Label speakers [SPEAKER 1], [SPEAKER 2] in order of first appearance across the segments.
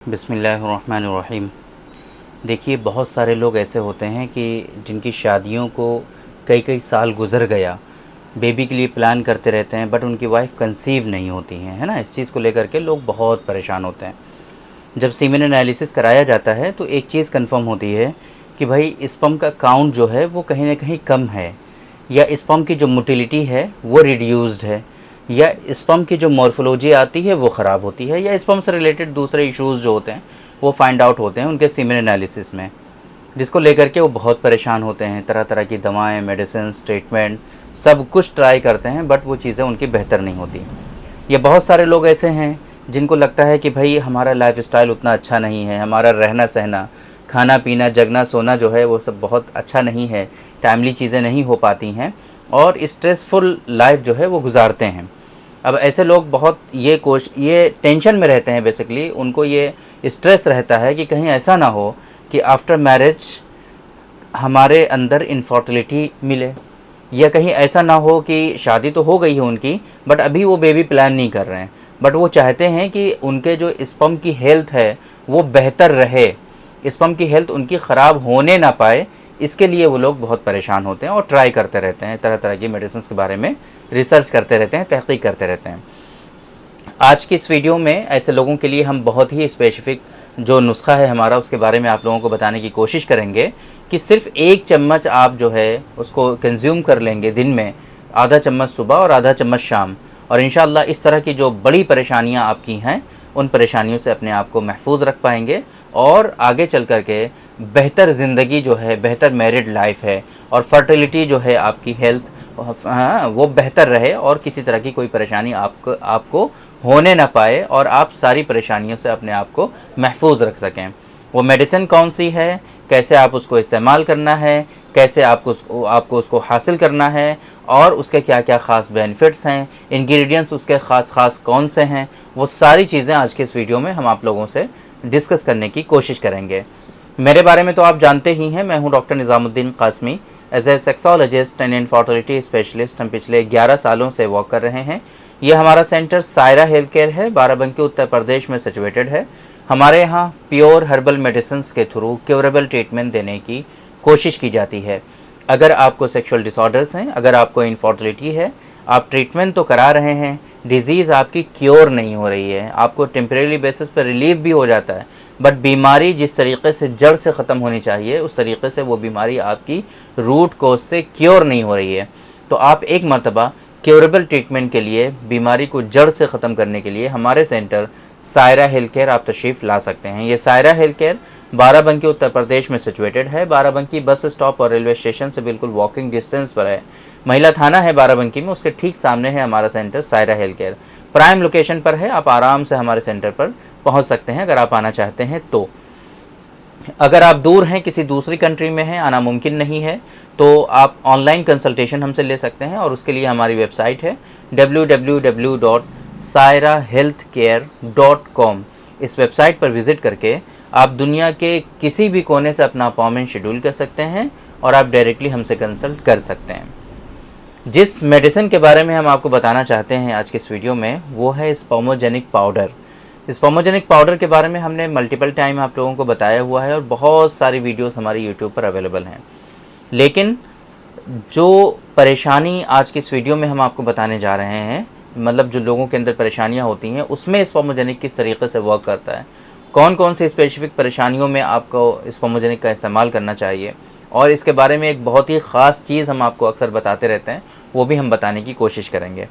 [SPEAKER 1] बिस्मिल्लाहिर्रहमानिर्रहीम। देखिए, बहुत सारे लोग ऐसे होते हैं कि जिनकी शादियों को कई कई साल गुज़र गया, बेबी के लिए प्लान करते रहते हैं, बट उनकी वाइफ कंसीव नहीं होती हैं, है ना। इस चीज़ को लेकर के लोग बहुत परेशान होते हैं। जब सीमेन एनालिसिस कराया जाता है तो एक चीज़ कंफर्म होती है कि भाई स्पर्म का काउंट जो है वो कहीं ना कहीं कम है, या स्पर्म की जो मोटिलिटी है वो रिड्यूस्ड है, या स्पर्म की जो मॉर्फोलॉजी आती है वो ख़राब होती है, या स्पर्म से रिलेटेड दूसरे इश्यूज़ जो होते हैं वो फाइंड आउट होते हैं उनके सीमेन एनालिसिस में, जिसको लेकर के वो बहुत परेशान होते हैं। तरह तरह की दवाएं, मेडिसिन, ट्रीटमेंट सब कुछ ट्राई करते हैं, बट वो चीज़ें उनकी बेहतर नहीं होती। ये बहुत सारे लोग ऐसे हैं जिनको लगता है कि भाई हमारा लाइफस्टाइल उतना अच्छा नहीं है, हमारा रहना सहना, खाना पीना, जगना सोना जो है वो सब बहुत अच्छा नहीं है, टाइमली चीज़ें नहीं हो पाती हैं और स्ट्रेसफुल लाइफ जो है वो गुजारते हैं। अब ऐसे लोग बहुत ये टेंशन में रहते हैं। बेसिकली उनको ये स्ट्रेस रहता है कि कहीं ऐसा ना हो कि आफ्टर मैरिज हमारे अंदर इनफर्टिलिटी मिले, या कहीं ऐसा ना हो कि शादी तो हो गई है उनकी बट अभी वो बेबी प्लान नहीं कर रहे हैं, बट वो चाहते हैं कि उनके जो स्पर्म की हेल्थ है वो बेहतर रहे, स्पर्म की हेल्थ उनकी ख़राब होने ना पाए। इसके लिए वो लोग बहुत परेशान होते हैं और ट्राई करते रहते हैं, तरह तरह की मेडिसिन के बारे में रिसर्च करते रहते हैं, तहक़ीक़ करते रहते हैं। आज की इस वीडियो में ऐसे लोगों के लिए हम बहुत ही स्पेसिफिक जो नुस्खा है हमारा उसके बारे में आप लोगों को बताने की कोशिश करेंगे कि सिर्फ 1 चम्मच आप जो है उसको कंज्यूम कर लेंगे दिन में, आधा चम्मच सुबह और आधा चम्मच शाम, और इंशाअल्लाह इस तरह की जो बड़ी परेशानियां आपकी हैं उन परेशानियों से अपने आप को महफूज रख पाएंगे और आगे चल कर के बेहतर ज़िंदगी जो है, बेहतर मैरिड लाइफ है और फर्टिलिटी जो है, आपकी हेल्थ वो बेहतर रहे और किसी तरह की कोई परेशानी आपको होने ना पाए और आप सारी परेशानियों से अपने आप को महफूज रख सकें। वो मेडिसिन कौन सी है, कैसे आप उसको इस्तेमाल करना है, कैसे आपको उसको हासिल करना है और उसके क्या क्या ख़ास बेनिफिट्स हैं, इंग्रेडिएंट्स उसके ख़ास कौन से हैं, वो सारी चीज़ें आज के इस वीडियो में हम आप लोगों से डिस्कस करने की कोशिश करेंगे। मेरे बारे में तो आप जानते ही हैं, मैं हूं doctor Nizamuddin Qasmi. As a sexologist and infertility specialist हम पिछले 11 सालों से वर्क कर रहे हैं। ये हमारा सेंटर सायरा हेल्थ केयर है, बाराबंकी उत्तर प्रदेश में सिचुएटेड है। हमारे यहाँ प्योर हर्बल मेडिसिन के थ्रू क्योरेबल ट्रीटमेंट देने की कोशिश की जाती है। अगर आपको सेक्सुअल डिसऑर्डर्स हैं, अगर आपको इनफर्टिलिटी है, आप ट्रीटमेंट तो करा रहे हैं, डिजीज़ आपकी क्योर नहीं हो रही है, आपको टेम्परेरी बेसिस पर रिलीफ भी हो जाता है, बट बीमारी जिस तरीके से जड़ से ख़त्म होनी चाहिए उस तरीके से वो बीमारी आपकी रूट कोज से क्योर नहीं हो रही है, तो आप एक मरतबा क्योरेबल ट्रीटमेंट के लिए, बीमारी को जड़ से ख़त्म करने के लिए हमारे सेंटर सायरा हेल्थ केयर आप तशरीफ़ ला सकते हैं। ये सायरा हेल्थ केयर बाराबंकी उत्तर प्रदेश में सिचुएटेड है। बाराबंकी बस स्टॉप और रेलवे स्टेशन से बिल्कुल वॉकिंग डिस्टेंस पर है। महिला थाना है बाराबंकी में, उसके ठीक सामने है हमारा centre Saira health care. Prime location पर है, आप आराम से हमारे सेंटर पर पहुंच सकते हैं अगर आप आना चाहते हैं तो। अगर आप दूर हैं, किसी दूसरी कंट्री में हैं, आना मुमकिन नहीं है, तो आप ऑनलाइन कंसल्टेशन हमसे ले सकते हैं और उसके लिए हमारी वेबसाइट है www.sairahealthcare.com। इस वेबसाइट पर विज़िट करके आप दुनिया के किसी भी कोने से अपना अपॉइंटमेंट शेड्यूल कर सकते हैं और आप डायरेक्टली हमसे कंसल्ट कर सकते हैं। जिस मेडिसिन के बारे में हम आपको बताना चाहते हैं आज के इस वीडियो में वो है स्पर्मोजेनिक पाउडर। स्पर्मोजेनिक पाउडर के बारे में हमने मल्टीपल टाइम आप लोगों को बताया हुआ है और बहुत सारी वीडियोस हमारी यूट्यूब पर अवेलेबल हैं, लेकिन जो परेशानी आज की इस वीडियो में हम आपको बताने जा रहे हैं, मतलब जो लोगों के अंदर परेशानियां होती हैं उसमें स्पर्मोजेनिक किस तरीके से वर्क करता है, कौन कौन से स्पेसिफिक परेशानियों में आपको स्पर्मोजेनिक का इस्तेमाल करना चाहिए, और इसके बारे में एक बहुत ही ख़ास चीज़ हम आपको अक्सर बताते रहते हैं, वो भी हम बताने की कोशिश करेंगे।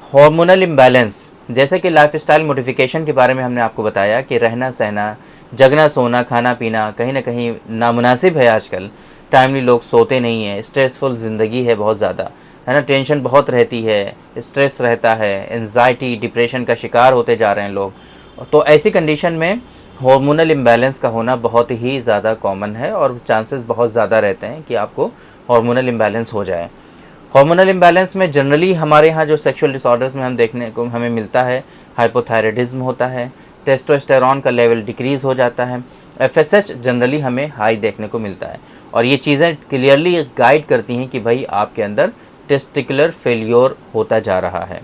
[SPEAKER 1] हार्मोनल इम्बैलेंस, जैसे कि लाइफस्टाइल मॉडिफिकेशन के बारे में हमने आपको बताया कि रहना सहना, जगना सोना, खाना पीना कहीं ना कहीं नामुनासिब है आजकल, टाइमली लोग सोते नहीं हैं, स्ट्रेसफुल ज़िंदगी है बहुत ज़्यादा, है ना, टेंशन बहुत रहती है, स्ट्रेस रहता है, एंजाइटी, डिप्रेशन का शिकार होते जा रहे हैं लोग। तो ऐसी कंडीशन में हार्मोनल इम्बैलेंस का होना बहुत ही ज़्यादा कॉमन है और चांसेस बहुत ज़्यादा रहते हैं कि आपको हार्मोनल इम्बैलेंस हो जाए। हार्मोनल इम्बैलेंस में जनरली हमारे यहाँ जो सेक्सुअल डिसऑर्डर्स में हम देखने को हमें मिलता है, हाइपोथायराइडिज्म होता है, टेस्टोस्टेरॉन का लेवल डिक्रीज़ हो जाता है, एफएसएच जनरली हमें हाई देखने को मिलता है, और ये चीज़ें क्लियरली गाइड करती हैं कि भाई आपके अंदर टेस्टिकुलर फेल्योर होता जा रहा है।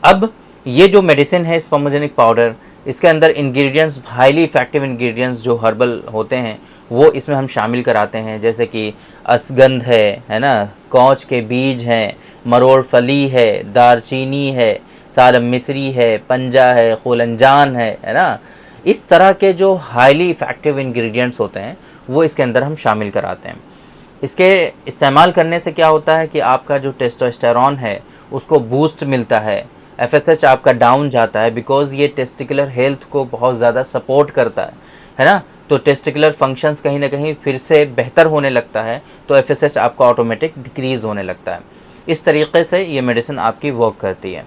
[SPEAKER 1] अब ये जो मेडिसिन है स्पर्मोजेनिक पाउडर, इसके अंदर इंग्रेडिएंट्स, हाईली इफ़ेक्टिव इंग्रेडिएंट्स जो हर्बल होते हैं वो इसमें हम शामिल कराते हैं, जैसे कि अश्वगंध है ना, कौच के बीज हैं, मरोड़ फली है, दारचीनी है, सालम मिस्री है, पंजा है, खुलंजान है ना। इस तरह के जो हाईली इफ़ेक्टिव इंग्रेडिएंट्स होते हैं वो इसके अंदर हम शामिल कराते हैं। इसके इस्तेमाल करने से क्या होता है कि आपका जो टेस्टोस्टेरोन है उसको बूस्ट मिलता है, एफएसएच आपका डाउन जाता है, बिकॉज़ ये टेस्टिकुलर हेल्थ को बहुत ज़्यादा सपोर्ट करता है ना। तो टेस्टिकुलर फंक्शंस कहीं ना कहीं फिर से बेहतर होने लगता है, तो एफएसएच आपका ऑटोमेटिक डिक्रीज़ होने लगता है। इस तरीके से ये मेडिसिन आपकी वर्क करती है।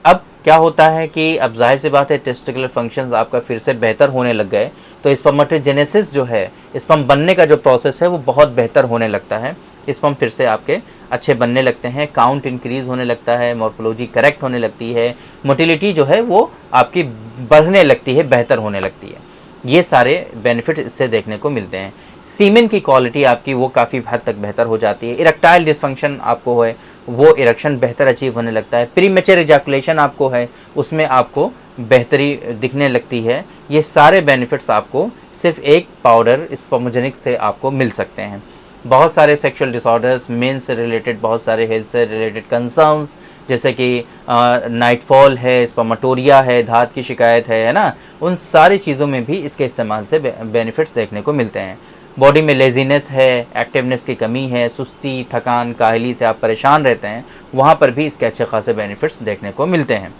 [SPEAKER 1] अब क्या होता है कि अब जाहिर सी बात है टेस्टिकुलर फंक्शंस आपका फिर से बेहतर होने लग गए, तो स्पर्मेटोजेनेसिस जो है, स्पर्म बनने का जो प्रोसेस है वो बहुत बेहतर होने लगता है। स्पर्म फिर से आपके अच्छे बनने लगते हैं, काउंट इंक्रीज़ होने लगता है, मॉर्फोलॉजी करेक्ट होने लगती है, मोटिलिटी जो है वो आपकी बढ़ने लगती है, बेहतर होने लगती है। ये सारे बेनिफिट इससे देखने को मिलते हैं। सीमेन की क्वालिटी आपकी वो काफ़ी हद तक बेहतर हो जाती है। इरेक्टाइल डिसफंक्शन आपको है वो इरेक्शन बेहतर अचीव होने लगता है। प्रीमेच्योर इजैकुलेशन आपको है उसमें आपको बेहतरी दिखने लगती है। ये सारे बेनिफिट्स आपको सिर्फ एक पाउडर स्पर्मोजेनिक से आपको मिल सकते हैं। बहुत सारे सेक्सुअल डिसऑर्डर्स, मेन से रिलेटेड बहुत सारे हेल्थ से रिलेटेड कंसर्न्स, जैसे कि नाइटफॉल है, स्पर्मेटोरिया है, धात की शिकायत है ना, उन सारी चीज़ों में भी इसके इस्तेमाल से बेनिफिट्स देखने को मिलते हैं। बॉडी में लेजीनेस है, एक्टिवनेस की कमी है, सुस्ती, थकान, काहली से आप परेशान रहते हैं, वहाँ पर भी इसके अच्छे खासे बेनिफिट्स देखने को मिलते हैं।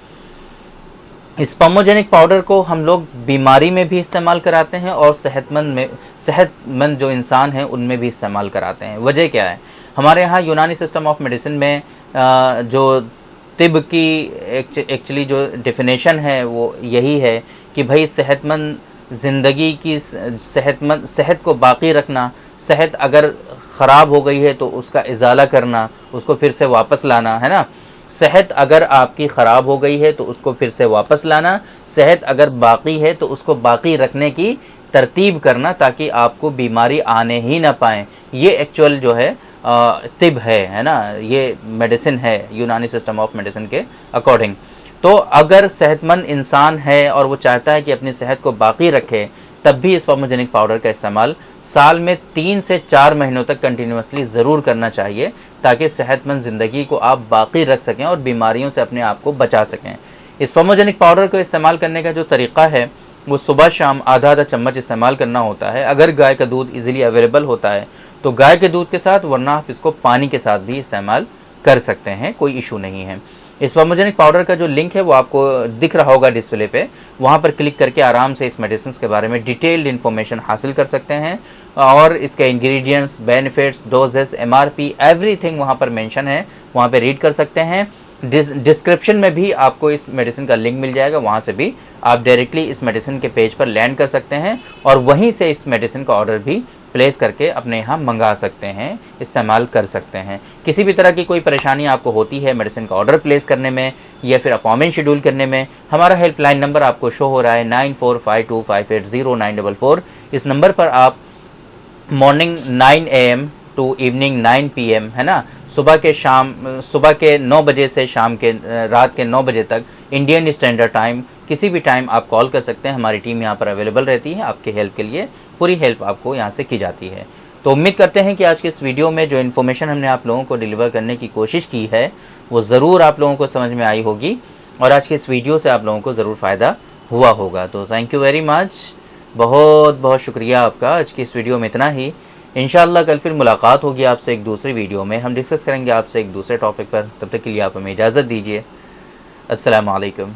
[SPEAKER 1] स्पर्मोजेनिक पाउडर को हम लोग बीमारी में भी इस्तेमाल कराते हैं और सेहतमंद जो इंसान हैं उनमें भी इस्तेमाल कराते हैं। वजह क्या है? हमारे यहाँ यूनानी सिस्टम ऑफ मेडिसिन में जो तिब की एक्चुअली जो डेफिनेशन है वो यही है कि भाई सेहतमंद ज़िंदगी की सेहत को बाकी रखना, सेहत अगर ख़राब हो गई है तो उसका इजाला करना, उसको फिर से वापस लाना, है ना। सेहत अगर आपकी ख़राब हो गई है तो उसको फिर से वापस लाना, सेहत अगर बाकी है तो उसको बाकी रखने की तरतीब करना ताकि आपको बीमारी आने ही ना पाए। ये एक्चुअल जो है तिब है ना, ये मेडिसिन है यूनानी सिस्टम ऑफ मेडिसिन के अकॉर्डिंग। तो अगर सेहतमंद इंसान है और वो चाहता है कि अपनी सेहत को बाकी रखे, तब भी स्पर्मोजेनिक पाउडर का इस्तेमाल साल में 3 से 4 महीनों तक कंटिन्यूसली ज़रूर करना चाहिए ताकि सेहतमंद ज़िंदगी को आप बाकी रख सकें और बीमारियों से अपने आप को बचा सकें। स्पर्मोजेनिक पाउडर को इस्तेमाल करने का जो तरीक़ा है वो सुबह शाम आधा चम्मच इस्तेमाल करना होता है। अगर गाय का दूध इजीली अवेलेबल होता है तो गाय के दूध के साथ, वरना आप इसको पानी के साथ भी इस्तेमाल कर सकते हैं, कोई इशू नहीं है। स्पर्मोजेनिक पाउडर का जो लिंक है वो आपको दिख रहा होगा डिस्प्ले पे, वहाँ पर क्लिक करके आराम से इस मेडिसिन के बारे में डिटेल्ड इन्फॉर्मेशन हासिल कर सकते हैं और इसके ingredients, benefits, doses, MRP, everything वहाँ पर मेंशन है, वहाँ पे रीड कर सकते हैं। डिस्क्रिप्शन में भी आपको इस मेडिसिन का लिंक मिल जाएगा, वहाँ से भी आप डायरेक्टली इस मेडिसिन के पेज पर लैंड कर सकते हैं और वहीं से इस मेडिसिन का ऑर्डर भी प्लेस करके अपने यहाँ मंगा सकते हैं, इस्तेमाल कर सकते हैं। किसी भी तरह की कोई परेशानी आपको होती है मेडिसिन का ऑर्डर प्लेस करने में या फिर अपॉइंटमेंट शेड्यूल करने में, हमारा हेल्पलाइन नंबर आपको शो हो रहा है 9452580944। इस नंबर पर आप morning 9 AM to evening 9 PM, है ना, सुबह के 9 बजे से शाम के रात के 9 बजे तक इंडियन स्टैंडर्ड टाइम, किसी भी टाइम आप कॉल कर सकते हैं। हमारी टीम यहाँ पर अवेलेबल रहती है, आपके हेल्प के लिए पूरी हेल्प आपको यहाँ से की जाती है। तो उम्मीद करते हैं कि आज के इस वीडियो में जो इन्फॉर्मेशन हमने आप लोगों को डिलीवर करने की कोशिश की है वो ज़रूर आप लोगों को समझ में आई होगी और आज के इस वीडियो से आप लोगों को ज़रूर फ़ायदा हुआ होगा। तो थैंक यू वेरी मच, बहुत बहुत शुक्रिया आपका। आज की इस वीडियो में इतना ही। इंशाअल्लाह कल फिर मुलाकात होगी आपसे एक दूसरी वीडियो में, हम डिस्कस करेंगे आपसे एक दूसरे टॉपिक पर। तब तक के लिए आप हमें इजाज़त दीजिए। अस्सलाम वालेकुम।